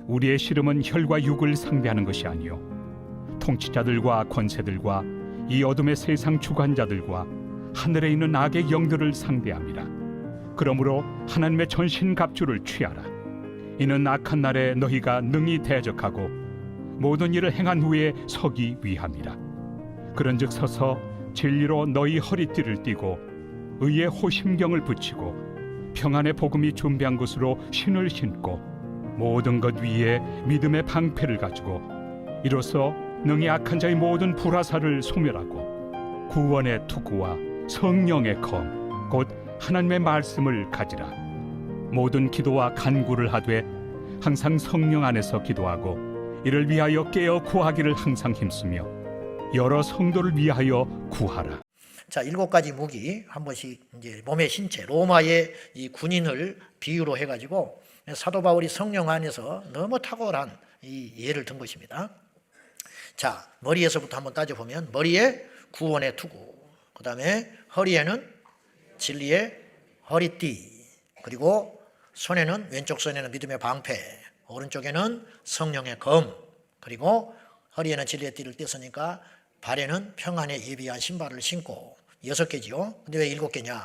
우리의 씨름은 혈과 육을 상대하는 것이 아니요 통치자들과 권세들과 이 어둠의 세상 주관자들과 하늘에 있는 악의 영들을 상대함이라. 그러므로 하나님의 전신갑주를 취하라. 이는 악한 날에 너희가 능히 대적하고 모든 일을 행한 후에 서기 위함이라. 그런즉 서서 진리로 너희 허리띠를 띠고 의의 호심경을 붙이고 평안의 복음이 준비한 것으로 신을 신고 모든 것 위에 믿음의 방패를 가지고 이로써 능히 악한 자의 모든 불화살을 소멸하고 구원의 투구와 성령의 검 곧 하나님의 말씀을 가지라. 모든 기도와 간구를 하되 항상 성령 안에서 기도하고 이를 위하여 깨어 구하기를 항상 힘쓰며 여러 성도를 위하여 구하라. 자, 7가지 무기 한 번씩 이제 몸의 신체, 로마의 이 군인을 비유로 해가지고 사도 바울이 성령 안에서 너무 탁월한 이 예를 든 것입니다. 자, 머리에서부터 한번 따져보면 머리에 구원의 투구, 그 다음에 허리에는 진리의 허리띠, 그리고 손에는 왼쪽 손에는 믿음의 방패, 오른쪽에는 성령의 검, 그리고 허리에는 진리의 띠를 띄었으니까 발에는 평안의 예비한 신발을 신고 6개지요. 근데 왜 7개냐?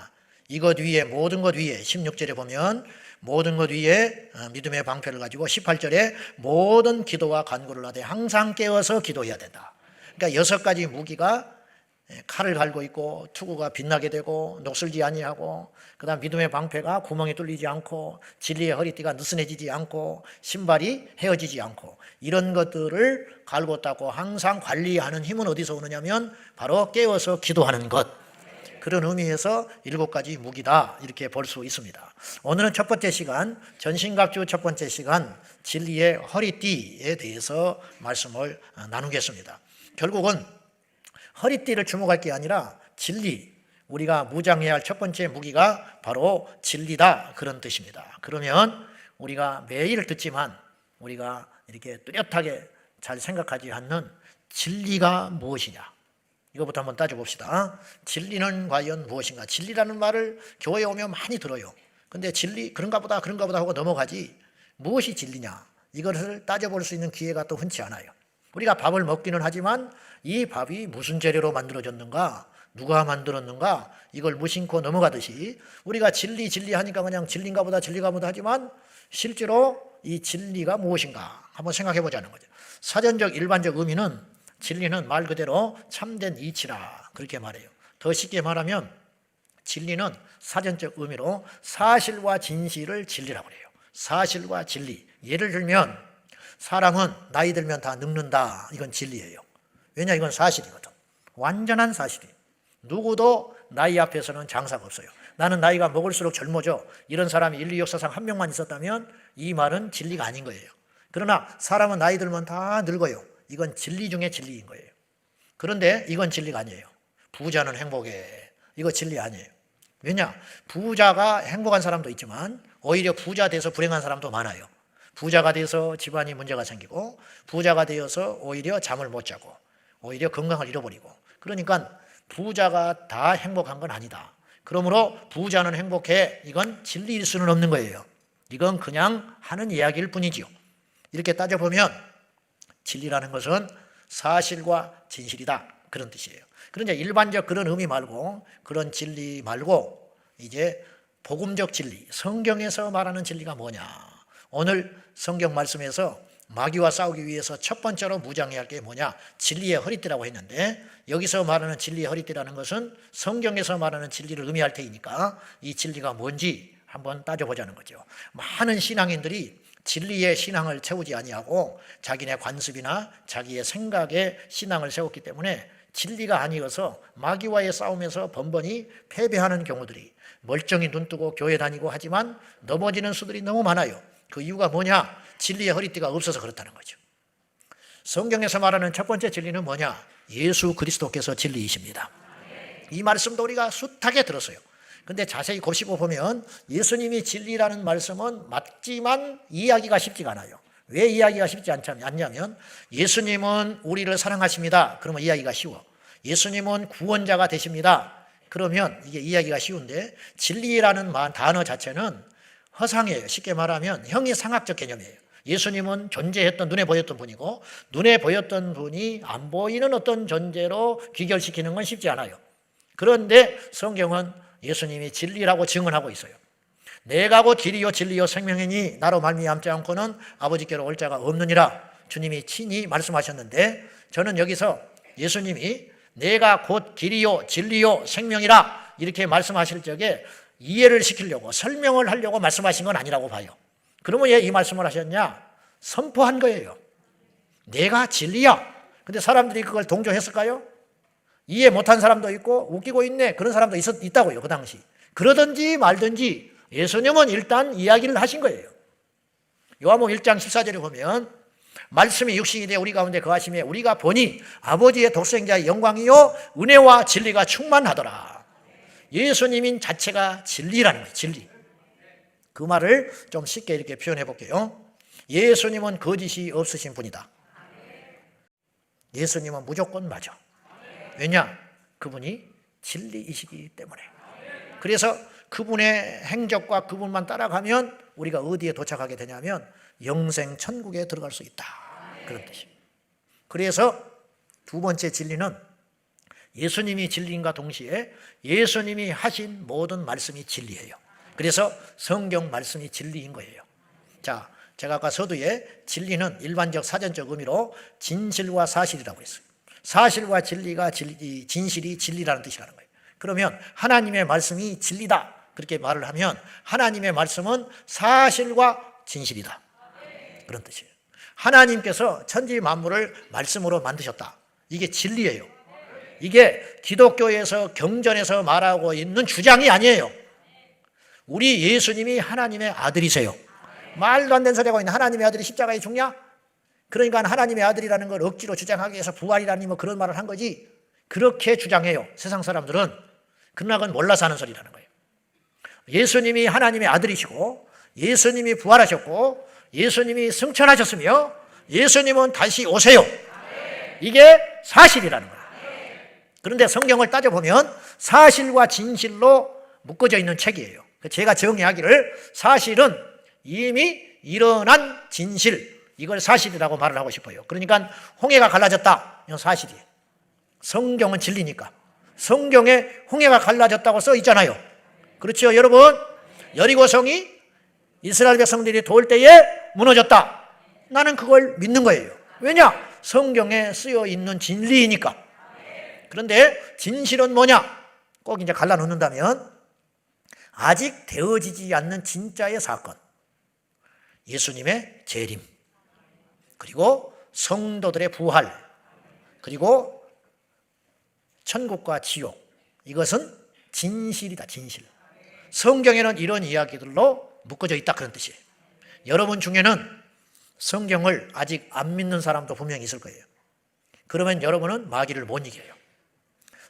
이것 위에 모든 것 위에 16절에 보면 모든 것 위에 믿음의 방패를 가지고 18절에 모든 기도와 간구를 하되 항상 깨어서 기도해야 된다. 그러니까 6가지 무기가 칼을 갈고 있고 투구가 빛나게 되고 녹슬지 아니하고 그다음 믿음의 방패가 구멍이 뚫리지 않고 진리의 허리띠가 느슨해지지 않고 신발이 헤어지지 않고 이런 것들을 갈고 닦고 항상 관리하는 힘은 어디서 오느냐면 바로 깨어서 기도하는 것. 그런 의미에서 7가지 무기다 이렇게 볼 수 있습니다. 오늘은 첫 번째 시간 전신갑주 첫 번째 시간 진리의 허리띠에 대해서 말씀을 나누겠습니다. 결국은 허리띠를 주목할 게 아니라 진리, 우리가 무장해야 할 첫 번째 무기가 바로 진리다 그런 뜻입니다. 그러면 우리가 매일 듣지만 우리가 이렇게 뚜렷하게 잘 생각하지 않는 진리가 무엇이냐, 이거부터 한번 따져봅시다. 진리는 과연 무엇인가? 진리라는 말을 교회에 오면 많이 들어요. 근데 진리 그런가 보다 하고 넘어가지 무엇이 진리냐, 이것을 따져볼 수 있는 기회가 또 흔치 않아요. 우리가 밥을 먹기는 하지만 이 밥이 무슨 재료로 만들어졌는가, 누가 만들었는가, 이걸 무심코 넘어가듯이 우리가 진리 하니까 그냥 진리인가 보다 하지만 실제로 이 진리가 무엇인가 한번 생각해 보자는 거죠. 사전적 일반적 의미는 진리는 말 그대로 참된 이치라 그렇게 말해요. 더 쉽게 말하면 진리는 사전적 의미로 사실과 진실을 진리라고 그래요. 사실과 진리. 예를 들면 사람은 나이 들면 다 늙는다. 이건 진리예요. 왜냐, 이건 사실이거든. 완전한 사실이에요. 누구도 나이 앞에서는 장사가 없어요. 나는 나이가 먹을수록 젊어져. 이런 사람이 인류 역사상 한 명만 있었다면 이 말은 진리가 아닌 거예요. 그러나 사람은 나이 들면 다 늙어요. 이건 진리 중에 진리인 거예요. 그런데 이건 진리가 아니에요. 부자는 행복해. 이거 진리 아니에요. 왜냐? 부자가 행복한 사람도 있지만 오히려 부자 돼서 불행한 사람도 많아요. 부자가 돼서 집안이 문제가 생기고 부자가 되어서 오히려 잠을 못 자고 오히려 건강을 잃어버리고, 그러니까 부자가 다 행복한 건 아니다. 그러므로 부자는 행복해. 이건 진리일 수는 없는 거예요. 이건 그냥 하는 이야기일 뿐이지요. 이렇게 따져보면 진리라는 것은 사실과 진실이다 그런 뜻이에요. 그런데 일반적 그런 의미 말고, 그런 진리 말고 이제 복음적 진리, 성경에서 말하는 진리가 뭐냐. 오늘 성경 말씀에서 마귀와 싸우기 위해서 첫 번째로 무장해야 할 게 뭐냐, 진리의 허리띠라고 했는데 여기서 말하는 진리의 허리띠라는 것은 성경에서 말하는 진리를 의미할 테니까 이 진리가 뭔지 한번 따져보자는 거죠. 많은 신앙인들이 진리의 신앙을 채우지 아니하고 자기네 관습이나 자기의 생각에 신앙을 세웠기 때문에 진리가 아니어서 마귀와의 싸움에서 번번이 패배하는 경우들이, 멀쩡히 눈뜨고 교회 다니고 하지만 넘어지는 수들이 너무 많아요. 그 이유가 뭐냐? 진리의 허리띠가 없어서 그렇다는 거죠. 성경에서 말하는 첫 번째 진리는 뭐냐? 예수 그리스도께서 진리이십니다. 이 말씀도 우리가 숱하게 들었어요. 근데 자세히 곱씹어 보면 예수님이 진리라는 말씀은 맞지만 이해하기가 쉽지가 않아요. 왜 이해하기가 쉽지 않냐면 예수님은 우리를 사랑하십니다. 그러면 이해하기가 쉬워. 예수님은 구원자가 되십니다. 그러면 이게 이해하기가 쉬운데 진리라는 단어 자체는 허상이에요. 쉽게 말하면 형이상학적 개념이에요. 예수님은 존재했던 눈에 보였던 분이고 눈에 보였던 분이 안 보이는 어떤 존재로 귀결시키는 건 쉽지 않아요. 그런데 성경은 예수님이 진리라고 증언하고 있어요. 내가 곧 길이요 진리요 생명이니 나로 말미암지 않고는 아버지께로 올 자가 없느니라 주님이 친히 말씀하셨는데, 저는 여기서 예수님이 내가 곧 길이요 진리요 생명이라 이렇게 말씀하실 적에 이해를 시키려고 설명을 하려고 말씀하신 건 아니라고 봐요. 그러면 왜 이 말씀을 하셨냐? 선포한 거예요. 내가 진리야. 근데 사람들이 그걸 동조했을까요? 이해 못한 사람도 있고 웃기고 있네 그런 사람도 있다고요. 그 당시. 그러든지 말든지 예수님은 일단 이야기를 하신 거예요. 요한복음 1장 14절에 보면 말씀이 육신이 되어 우리 가운데 거하심에 우리가 보니 아버지의 독생자의 영광이요 은혜와 진리가 충만하더라. 예수님인 자체가 진리라는 거예요. 진리. 그 말을 좀 쉽게 이렇게 표현해 볼게요. 예수님은 거짓이 없으신 분이다. 예수님은 무조건 맞아. 왜냐? 그분이 진리이시기 때문에. 그래서 그분의 행적과 그분만 따라가면 우리가 어디에 도착하게 되냐면 영생 천국에 들어갈 수 있다. 그런 뜻입니다. 그래서 두 번째 진리는 예수님이 진리인과 동시에 예수님이 하신 모든 말씀이 진리예요. 그래서 성경 말씀이 진리인 거예요. 자, 제가 아까 서두에 진리는 일반적 사전적 의미로 진실과 사실이라고 했어요. 사실과 진리가 진실이 진리라는 뜻이라는 거예요. 그러면 하나님의 말씀이 진리다 그렇게 말을 하면 하나님의 말씀은 사실과 진실이다 그런 뜻이에요. 하나님께서 천지 만물을 말씀으로 만드셨다. 이게 진리예요. 이게 기독교에서 경전에서 말하고 있는 주장이 아니에요. 우리 예수님이 하나님의 아들이세요. 말도 안 되는 소리 하고 있는 하나님의 아들이 십자가에 죽냐? 그러니까 하나님의 아들이라는 걸 억지로 주장하기 위해서 부활이라니 뭐 그런 말을 한 거지. 그렇게 주장해요. 세상 사람들은. 그러나 그건 몰라서 하는 소리라는 거예요. 예수님이 하나님의 아들이시고 예수님이 부활하셨고 예수님이 승천하셨으며 예수님은 다시 오세요. 이게 사실이라는 거예요. 그런데 성경을 따져보면 사실과 진실로 묶어져 있는 책이에요. 제가 정의하기를 사실은 이미 일어난 진실, 이걸 사실이라고 말을 하고 싶어요. 그러니까 홍해가 갈라졌다, 이건 사실이에요. 성경은 진리니까. 성경에 홍해가 갈라졌다고 써 있잖아요. 그렇죠, 여러분? 여리고성이 이스라엘 백성들이 도울 때에 무너졌다. 나는 그걸 믿는 거예요. 왜냐? 성경에 쓰여 있는 진리이니까. 그런데 진실은 뭐냐? 꼭 이제 갈라놓는다면 아직 되어지지 않는 진짜의 사건, 예수님의 재림, 그리고 성도들의 부활, 그리고 천국과 지옥, 이것은 진실이다. 진실. 성경에는 이런 이야기들로 묶어져 있다 그런 뜻이에요. 여러분 중에는 성경을 아직 안 믿는 사람도 분명히 있을 거예요. 그러면 여러분은 마귀를 못 이겨요.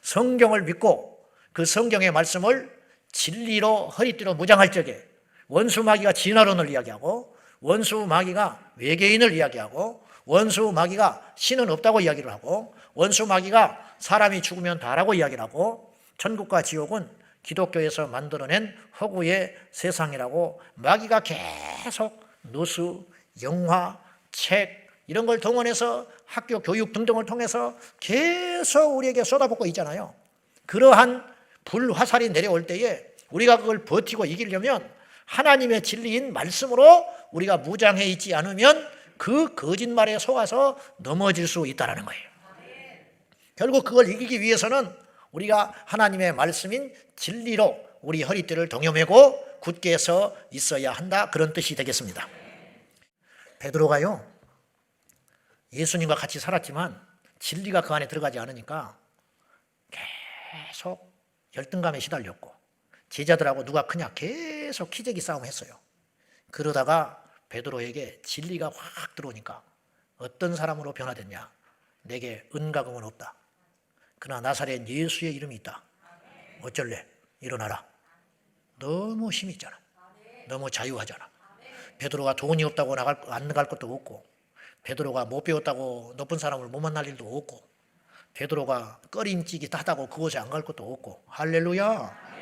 성경을 믿고 그 성경의 말씀을 진리로 허리띠로 무장할 적에 원수 마귀가 진화론을 이야기하고 원수 마귀가 외계인을 이야기하고 원수 마귀가 신은 없다고 이야기를 하고 원수 마귀가 사람이 죽으면 다라고 이야기를 하고 천국과 지옥은 기독교에서 만들어낸 허구의 세상이라고 마귀가 계속 뉴스, 영화, 책 이런 걸 동원해서 학교 교육 등등을 통해서 계속 우리에게 쏟아붓고 있잖아요. 그러한 불화살이 내려올 때에 우리가 그걸 버티고 이기려면 하나님의 진리인 말씀으로 우리가 무장해 있지 않으면 그 거짓말에 속아서 넘어질 수 있다는 거예요. 결국 그걸 이기기 위해서는 우리가 하나님의 말씀인 진리로 우리 허리띠를 동여매고 굳게 서 있어야 한다 그런 뜻이 되겠습니다. 베드로가요 예수님과 같이 살았지만 진리가 그 안에 들어가지 않으니까 계속 열등감에 시달렸고 제자들하고 누가 크냐 계속 키재기 싸움 했어요. 그러다가 베드로에게 진리가 확 들어오니까 어떤 사람으로 변화됐냐? 내게 은과 금은 없다. 그러나 나사렛 예수의 이름이 있다. 어쩔래? 일어나라. 너무 힘이 있잖아. 너무 자유하잖아. 베드로가 돈이 없다고 안 나갈 것도 없고 베드로가 못 배웠다고 높은 사람을 못 만날 일도 없고 베드로가 꺼림찌기 하다고 그곳에 안 갈 것도 없고 할렐루야.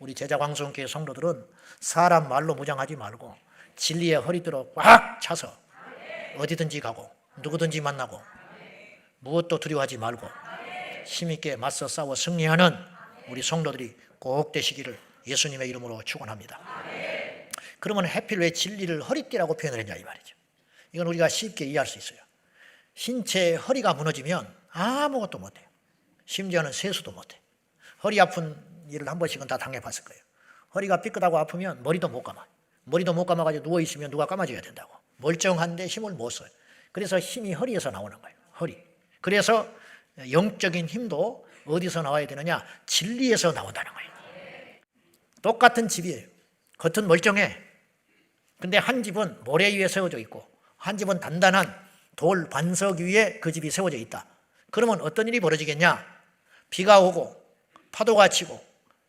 우리 제자광성교회 성도들은 사람 말로 무장하지 말고 진리의 허리띠로 꽉 차서 어디든지 가고 누구든지 만나고 무엇도 두려워하지 말고 힘있게 맞서 싸워 승리하는 우리 성도들이 꼭 되시기를 예수님의 이름으로 축원합니다. 그러면 하필 왜 진리를 허리띠라고 표현을 했냐 이 말이죠. 이건 우리가 쉽게 이해할 수 있어요. 신체의 허리가 무너지면 아무것도 못해요. 심지어는 세수도 못해요. 허리 아픈 일을 한 번씩은 다 당해봤을 거예요. 허리가 삐끗하고 아프면 머리도 못 감아. 머리도 못 감아가지고 누워있으면 누가 감아줘야 된다고. 멀쩡한데 힘을 못 써요. 그래서 힘이 허리에서 나오는 거예요. 허리. 그래서 영적인 힘도 어디서 나와야 되느냐? 진리에서 나온다는 거예요. 똑같은 집이에요. 겉은 멀쩡해. 근데 한 집은 모래 위에 세워져 있고 한 집은 단단한 돌 반석 위에 그 집이 세워져 있다. 그러면 어떤 일이 벌어지겠냐? 비가 오고 파도가 치고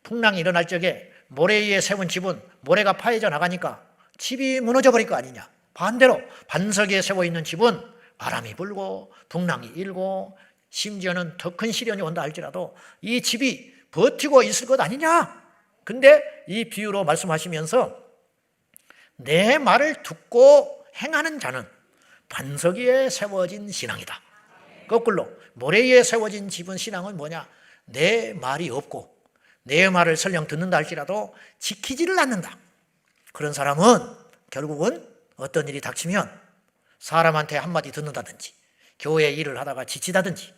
풍랑이 일어날 적에 모래 위에 세운 집은 모래가 파헤져 나가니까 집이 무너져 버릴 거 아니냐. 반대로 반석 위에 세워 있는 집은 바람이 불고 풍랑이 일고 심지어는 더 큰 시련이 온다 할지라도 이 집이 버티고 있을 것 아니냐. 근데 이 비유로 말씀하시면서 내 말을 듣고 행하는 자는 반석 위에 세워진 신앙이다. 거꾸로 모래 위에 세워진 집은 신앙은 뭐냐? 내 말이 없고 내 말을 설령 듣는다 할지라도 지키지를 않는다. 그런 사람은 결국은 어떤 일이 닥치면 사람한테 한마디 듣는다든지 교회 일을 하다가 지치다든지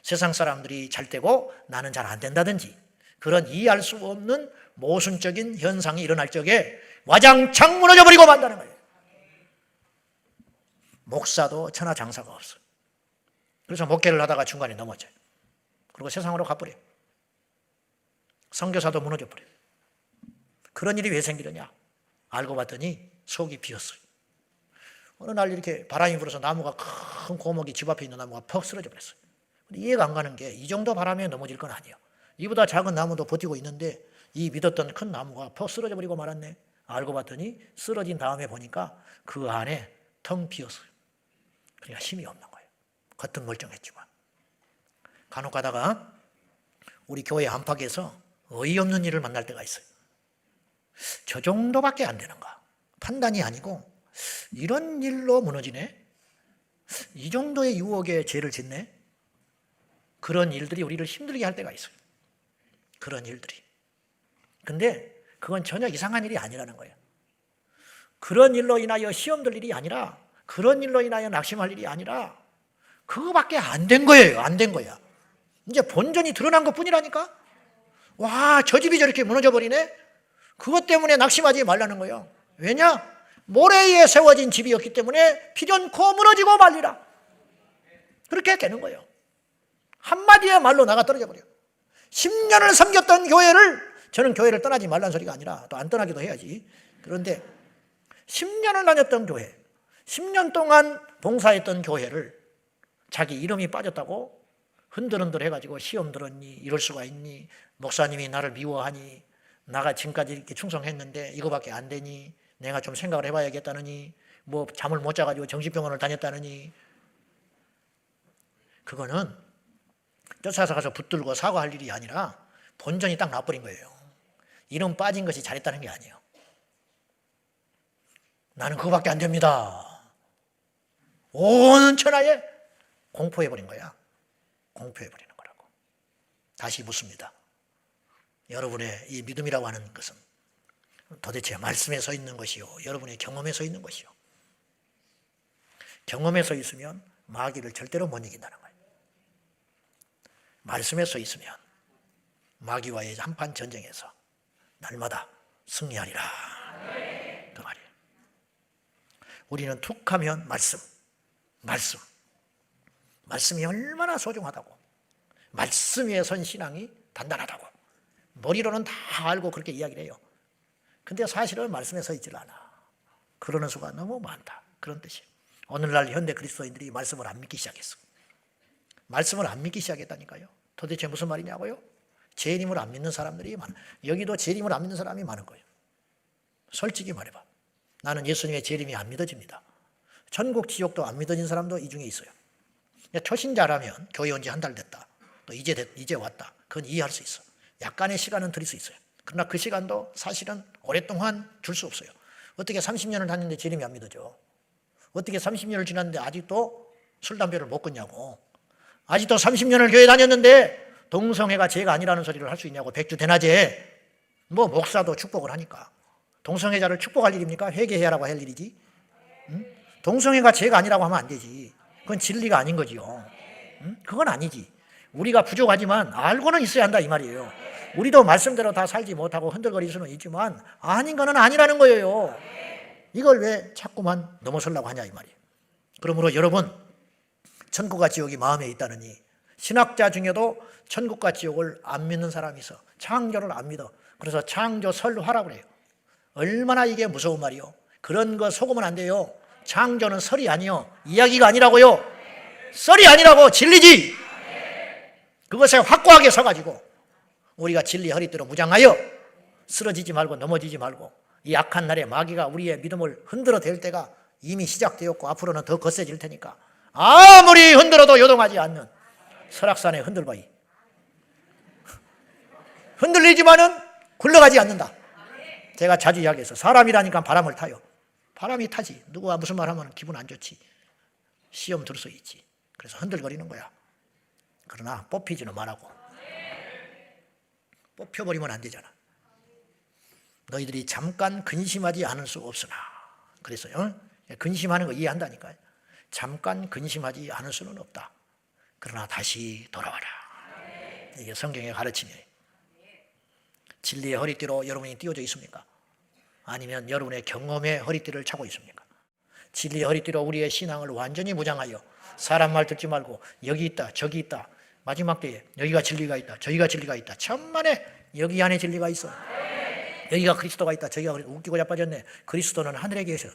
세상 사람들이 잘 되고 나는 잘 안 된다든지 그런 이해할 수 없는 모순적인 현상이 일어날 적에 와장창 무너져 버리고 만다는 거예요. 목사도 천하장사가 없어. 그래서 목회를 하다가 중간에 넘어져요. 그리고 세상으로 가버려요. 선교사도 무너져 버려요. 그런 일이 왜 생기느냐? 알고 봤더니 속이 비었어요. 어느 날 이렇게 바람이 불어서 나무가 큰 고목이 집 앞에 있는 나무가 퍽 쓰러져 버렸어요. 근데 이해가 안 가는 게 이 정도 바람에 넘어질 건 아니에요. 이보다 작은 나무도 버티고 있는데 이 믿었던 큰 나무가 퍽 쓰러져 버리고 말았네. 알고 봤더니 쓰러진 다음에 보니까 그 안에 텅 비었어요. 그러니까 힘이 없는 거예요. 겉은 멀쩡했지만. 간혹 가다가 우리 교회 안팎에서 어이없는 일을 만날 때가 있어요. 저 정도밖에 안 되는가? 판단이 아니고 이런 일로 무너지네? 이 정도의 유혹에 죄를 짓네? 그런 일들이 우리를 힘들게 할 때가 있어요. 그런 일들이. 근데 그건 전혀 이상한 일이 아니라는 거예요. 그런 일로 인하여 시험 들 일이 아니라 그런 일로 인하여 낙심할 일이 아니라 그거밖에 안 된 거예요. 안 된 거야. 이제 본전이 드러난 것뿐이라니까. 와, 저 집이 저렇게 무너져 버리네. 그것 때문에 낙심하지 말라는 거예요. 왜냐? 모래 위에 세워진 집이었기 때문에 필연코 무너지고 말리라. 그렇게 되는 거예요. 한마디의 말로 나가 떨어져 버려요. 10년을 섬겼던 교회를, 저는 교회를 떠나지 말라는 소리가 아니라 또 안 떠나기도 해야지. 그런데 10년을 다녔던 교회, 10년 동안 봉사했던 교회를 자기 이름이 빠졌다고 흔들흔들 해가지고 시험 들었니? 이럴 수가 있니? 목사님이 나를 미워하니? 나가 지금까지 이렇게 충성했는데 이거밖에 안 되니? 내가 좀 생각을 해봐야겠다느니? 뭐 잠을 못 자가지고 정신병원을 다녔다느니? 그거는 쫓아서 붙들고 사과할 일이 아니라 본전이 딱 나버린 거예요. 이름 빠진 것이 잘했다는 게 아니에요. 나는 그거밖에 안 됩니다. 온 천하에 공포해버린 거야. 공포해버리는 거라고. 다시 묻습니다. 여러분의 이 믿음이라고 하는 것은 도대체 말씀에 서 있는 것이요, 여러분의 경험에 서 있는 것이요. 경험에 서 있으면 마귀를 절대로 못 이긴다는 거예요. 말씀에 서 있으면 마귀와의 한판 전쟁에서 날마다 승리하리라. 그 말이에요. 우리는 툭하면 말씀이 얼마나 소중하다고, 말씀 위에 선 신앙이 단단하다고 머리로는 다 알고 그렇게 이야기를 해요. 근데 사실은 말씀에 서 있질 않아. 그러는 수가 너무 많다. 그런 뜻이에요. 오늘날 현대 그리스도인들이 말씀을 안 믿기 시작했어. 말씀을 안 믿기 시작했다니까요. 도대체 무슨 말이냐고요? 재림을 안 믿는 사람들이 많아. 여기도 재림을 안 믿는 사람이 많은 거예요. 솔직히 말해봐. 나는 예수님의 재림이 안 믿어집니다. 천국 지옥도 안 믿어진 사람도 이 중에 있어요. 초신자라면 교회 온 지 한 달 됐다. 또 이제 왔다. 그건 이해할 수 있어. 약간의 시간은 드릴 수 있어요. 그러나 그 시간도 사실은 오랫동안 줄 수 없어요. 어떻게 30년을 다녔는데 재림이 안 믿어져? 어떻게 30년을 지났는데 아직도 술, 담배를 못 끊냐고. 아직도 30년을 교회 다녔는데 동성애가 죄가 아니라는 소리를 할 수 있냐고. 백주대낮에 뭐 목사도 축복을 하니까. 동성애자를 축복할 일입니까? 회개해라고 할 일이지. 응? 동성애가 죄가 아니라고 하면 안 되지. 그건 진리가 아닌 거지요. 응? 그건 아니지. 우리가 부족하지만 알고는 있어야 한다 이 말이에요. 우리도 말씀대로 다 살지 못하고 흔들거릴 수는 있지만 아닌 거는 아니라는 거예요. 이걸 왜 자꾸만 넘어서려고 하냐 이 말이에요. 그러므로 여러분, 천국과 지옥이 마음에 있다느니 신학자 중에도 천국과 지옥을 안 믿는 사람이 있어. 창조를 안 믿어. 그래서 창조 설화라고 그래요. 얼마나 이게 무서운 말이요. 그런 거 속으면 안 돼요. 창조는 설이 아니요, 이야기가 아니라고요. 설이 아니라고, 진리지. 그것에 확고하게 서가지고 우리가 진리 허리띠로 무장하여 쓰러지지 말고 넘어지지 말고, 이 악한 날에 마귀가 우리의 믿음을 흔들어 댈 때가 이미 시작되었고 앞으로는 더 거세질 테니까 아무리 흔들어도 요동하지 않는 설악산의 흔들바위, 흔들리지만은 굴러가지 않는다. 제가 자주 이야기해서 사람이라니까 바람을 타요. 바람이 타지. 누구가 무슨 말 하면 기분 안 좋지. 시험 들 수 있지. 그래서 흔들거리는 거야. 그러나 뽑히지는 말라고. 뽑혀버리면 안 되잖아. 너희들이 잠깐 근심하지 않을 수 없으나. 그랬어요. 근심하는 거 이해한다니까요. 잠깐 근심하지 않을 수는 없다. 그러나 다시 돌아와라. 이게 성경의 가르침이에요. 진리의 허리띠로 여러분이 띄워져 있습니까? 아니면 여러분의 경험의 허리띠를 차고 있습니까? 진리의 허리띠로 우리의 신앙을 완전히 무장하여 사람 말 듣지 말고 여기 있다 저기 있다, 마지막 때에 여기가 진리가 있다 저기가 진리가 있다, 천만에 여기 안에 진리가 있어, 여기가 그리스도가 있다 저기가 웃기고 자빠졌네, 그리스도는 하늘에 계셔,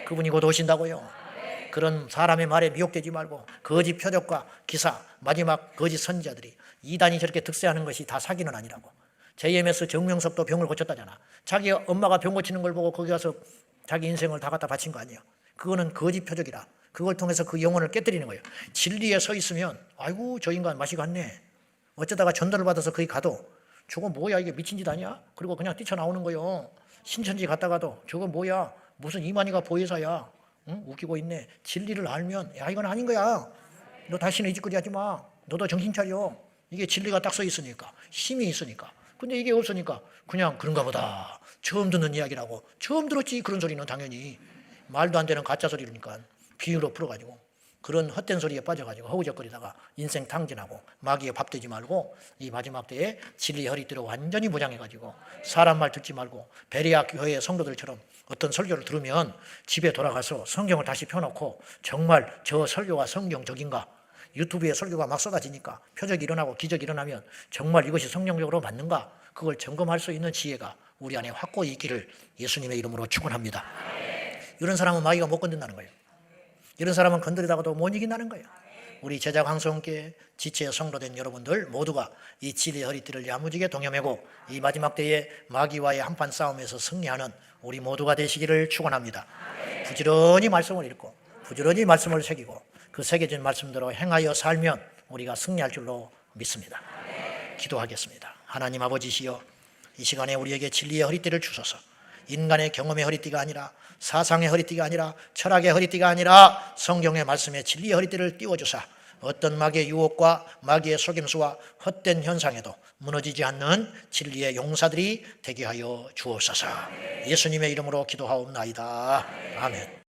그분이 곧 오신다고요. 그런 사람의 말에 미혹되지 말고 거짓 표적과 기사, 마지막 거짓 선지자들이 이단이 저렇게 득세하는 것이 다 사기는 아니라고. JMS 정명석도 병을 고쳤다잖아. 자기 엄마가 병 고치는 걸 보고 거기 가서 자기 인생을 다 갖다 바친 거 아니에요. 그거는 거짓 표적이라. 그걸 통해서 그 영혼을 깨뜨리는 거예요. 진리에 서 있으면 아이고 저 인간 맛이 갔네. 어쩌다가 전도를 받아서 거기 가도 저거 뭐야 이게 미친 짓 아니야? 그리고 그냥 뛰쳐나오는 거예요. 신천지 갔다가도 저거 뭐야 무슨 이만희가 보혜사야. 응? 웃기고 있네. 진리를 알면 야 이건 아닌 거야. 너 다시는 이 짓거리 하지 마. 너도 정신 차려. 이게 진리가 딱 서 있으니까, 힘이 있으니까. 근데 이게 없으니까 그냥 그런가 보다. 처음 듣는 이야기라고. 처음 들었지 그런 소리는 당연히. 말도 안 되는 가짜 소리니까 비유로 풀어가지고 그런 헛된 소리에 빠져가지고 허우적거리다가 인생 탕진하고 마귀에 밥되지 말고 이 마지막 때에 진리 허리띠로 완전히 무장해가지고 사람 말 듣지 말고 베레아 교회의 성도들처럼 어떤 설교를 들으면 집에 돌아가서 성경을 다시 펴놓고 정말 저 설교가 성경적인가, 유튜브에 설교가 막 쏟아지니까 표적이 일어나고 기적이 일어나면 정말 이것이 성경적으로 맞는가, 그걸 점검할 수 있는 지혜가 우리 안에 확고히 있기를 예수님의 이름으로 축원합니다. 이런 사람은 마귀가 못 건든다는 거예요. 이런 사람은 건드리다가도 못 이긴다는 거예요. 우리 제자 광성교회 지체의 성도된 여러분들 모두가 이 진리의 허리띠를 야무지게 동여매고 이 마지막 때에 마귀와의 한판 싸움에서 승리하는 우리 모두가 되시기를 축원합니다. 부지런히 말씀을 읽고 부지런히 말씀을 새기고 그 새겨진 말씀대로 행하여 살면 우리가 승리할 줄로 믿습니다. 기도하겠습니다. 하나님 아버지시여, 이 시간에 우리에게 진리의 허리띠를 주소서. 인간의 경험의 허리띠가 아니라, 사상의 허리띠가 아니라, 철학의 허리띠가 아니라 성경의 말씀에 진리의 허리띠를 띄워주사 어떤 마귀의 유혹과 마귀의 속임수와 헛된 현상에도 무너지지 않는 진리의 용사들이 되게 하여 주옵소서. 예수님의 이름으로 기도하옵나이다. 아멘.